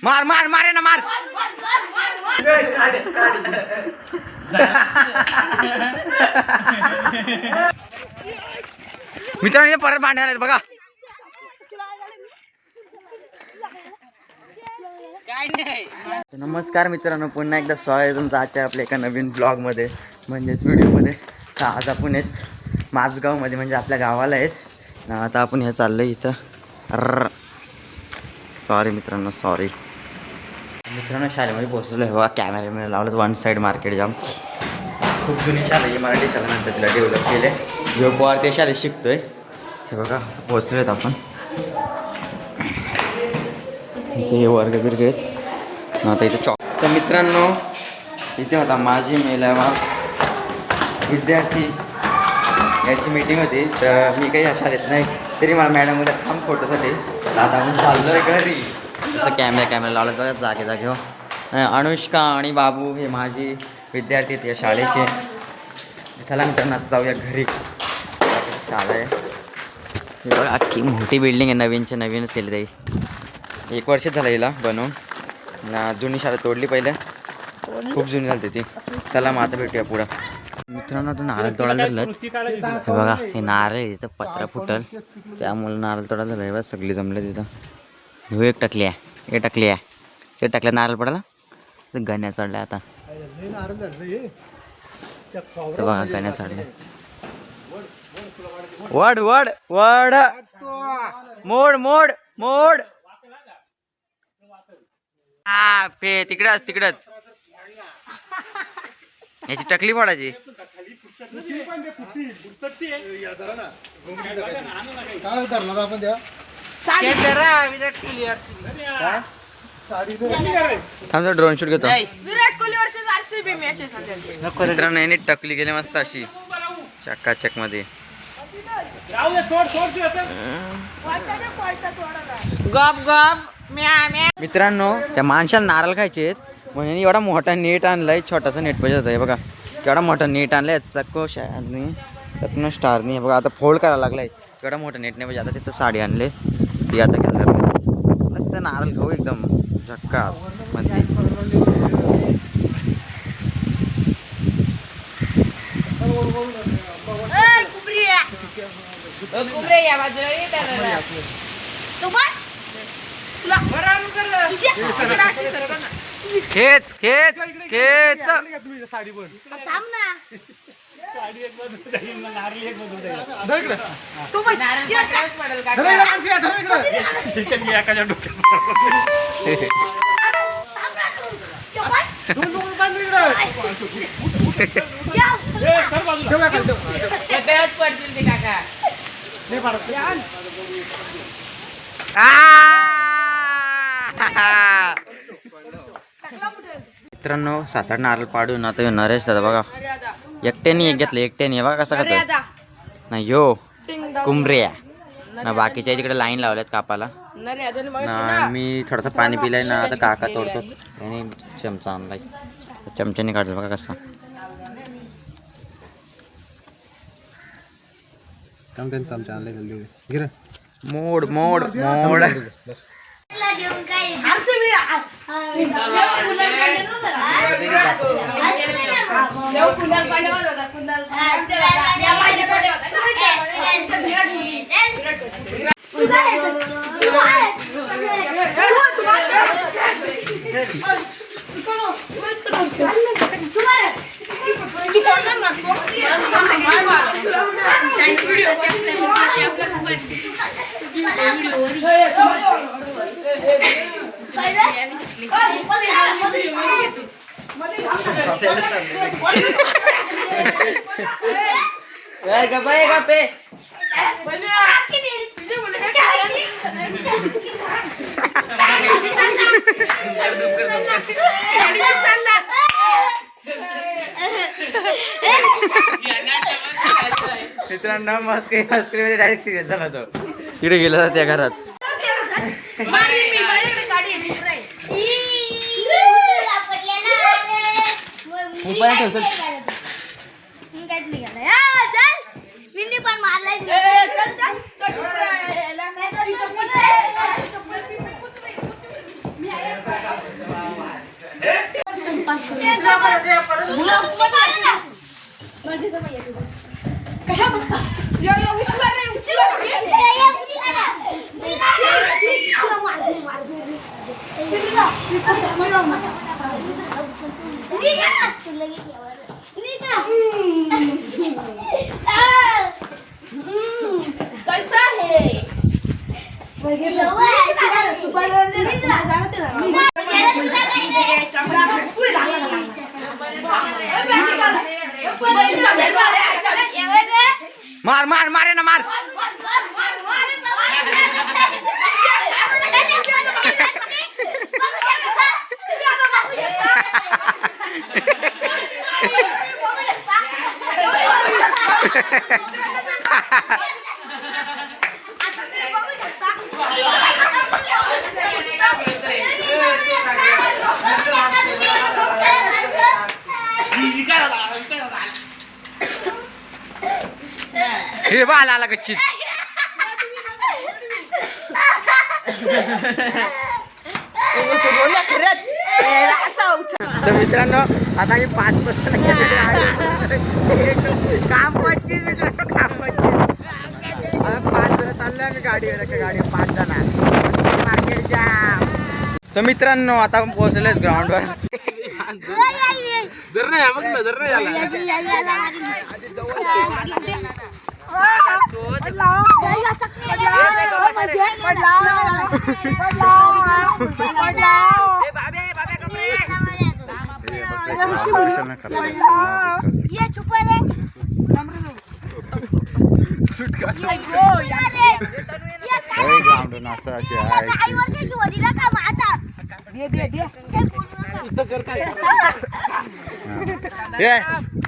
मार मार मारे ना मार. मित्रांनो परत भांडणार आहेत बघा. नमस्कार मित्रांनो, पुन्हा एकदा स्वागत आहे तुमचं आजच्या आपल्या एका नवीन ब्लॉगमध्ये म्हणजेच व्हिडिओमध्ये. तर आज आपण आहेत माझगावमध्ये, म्हणजे आपल्या गावाला आहेत. आता आपण हे चाललं इथं. सॉरी मित्रांनो, सॉरी मित्रांनो. शाळेमध्ये पोहोचलो आहे बघा. कॅमेरामॅन लावलं वन साईड मार्केट जाम. खूप जुनी शाळा आहे, मराठी शाळा नंतर तिला डेव्हलप केले. ह्यो पोहार ते शाळेत शिकतोय. हे बघा पोहोचलो आहेत आपण. इथे वर्ग बिर्ग आहेत. आता इथे चॉक. तर मित्रांनो इथे होता माझी मेलावा विद्यार्थी याची मीटिंग होती. तर मी काही या शाळेत नाही, तरी मला मॅडम उद्या थांब फोटोसाठी. आता आपण चाललो आहे घरी. असं कॅमेरा लावला जाऊ जागे जागे. हो अनुष्का आणि बाबू हे माझी विद्यार्थी आहेत या शाळेचे. चला मित्रांनो आता जाऊया घरी. शाळा आहे हे बघा, अख्खी मोठी बिल्डिंग आहे. नवीनच केली ताई. 1 वर्ष झालं हिला बनवून. जुनी शाळा तोडली पहिल्या, खूप जुनी झाली ती. चला मग आता भेटूया पुढं. मित्रांनो तर नारळ तोडायला लागलं. हे बघा हे नारळ आहे, तिथं पत्रा फुटल त्यामुळे नारळ तोडायला लागलं. बघा सगळी जमले तिथं. हे एक टाकली आहे ते टाकल्या नारळ पडायला. तर गण्या चढल्या आता. तर बघा गण्या चढल्या. वड वड वड मोड मोड मोड. हा पे तिकडच याची टकली फोडायची. थांब ड्रोन शूट घेतो. विराट कोहली वर्षाचा आरसीबी मॅच आहे. मित्रांनो याने टकली गेली मस्त अशी चक्काचक मध्ये. मित्रांनो त्या माणसाला नारळ खायचे आहेत म्हणून एवढा मोठा नेट आणलाय. छोटासा नेट पाहिजे होता. हे बघा केवढा मोठा नेट आणलाय. चकनो स्टारनी. बघा आता फोल्ड करायला लागलाय. केवढा मोठा नेट नाही पाहिजे. आता तिथं साडी आणले ती आता घ्यायला मस्त नारळ खाऊ एकदम झक्कास मध्ये. खेच खेच खेच. मित्रांनो 7-8 नारळ पाडून आता नरेश दादा बघा एकट्याने एक घेतलं. एकट्याने बघा कसं खातो. नाही यो कुंभऱ्या ना. बाकीच्या तिकडे लाईन लावल्यात कापाला ना. मी थोडंसं पाणी पिलंय ना. आता काका तोडतो. आणि चमचा आणलाय, चमच्याने काढलं बघा कसा. चमचा आणलाय. मोड मोड मोड. मित्रांनो मस्करी मध्ये डायरेक्ट सिरियस झाला तो. तिकडे गेला त्या घरात. कैसा है मार मार मारे ना मार. हे बाल आला गच्चीत. तर मित्रांनो आता आम्ही 5 वाजता काम 25 मित्रांनो काम 25. आता 5 जण चाललोय आम्ही गाडीवर. गाडीवर 5 जण. मार्केट जाम. तर मित्रांनो आता आपण पोहोचलोय ग्राउंडवर.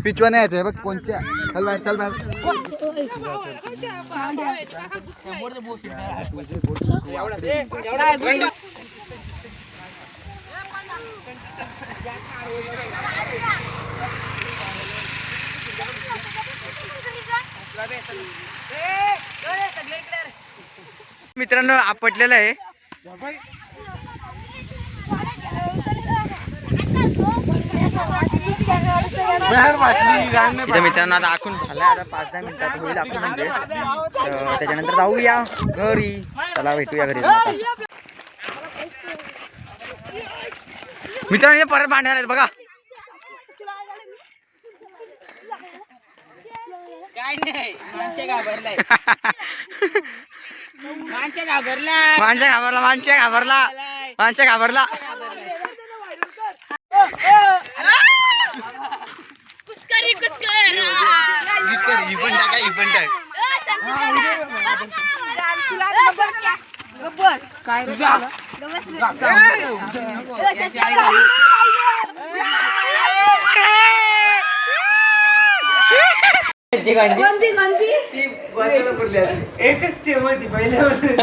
पिचवा नाही येते बघ कोणच्या. चल बाहेर चल बाहेर. मित्रांनो आपटलेलं आहे. मित्रांनो आता आखून झाला. आता 5-10 मिनिटात होईल आपण म्हणजे. त्याच्यानंतर जाऊया घरी. चला भेटूया घरी. मित्रांनो परत भांडणार आहेत बघा. काय नाही माणसे घाबरलाय. माणसे घाबरला. माणसा घाबरला. माणसा घाबरला. माणसा घाबरला. कुस्करी कुस्कर. इव्हन टाका इव्हन टाक. काय कोणती कोणती एकच टेम होती पहिल्यापासून.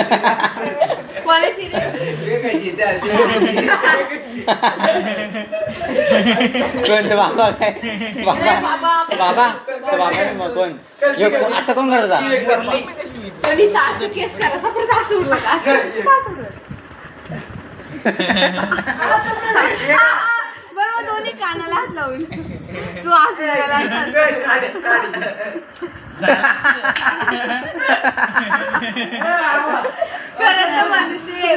कोणाची कोण बाबा काय बाबा बाबा बाबा कोण असं कोण करत होता. कोणी सासू केस करायचा परत असं उडवत बरोबर दोन्ही कानाला हात लावून तू असं खरं मनुष्य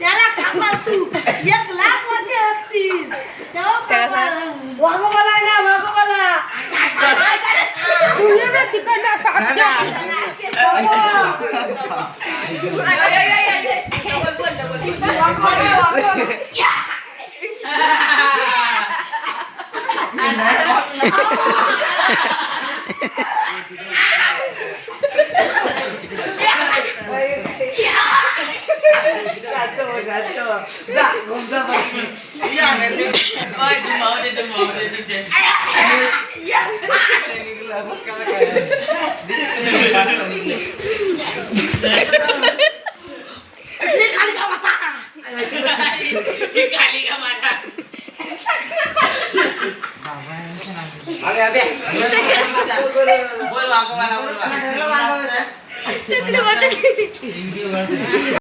त्याला कामाल तू 1 लाख वर्ष असतील वागोबाला ना वागोबाला तिकडे बघ.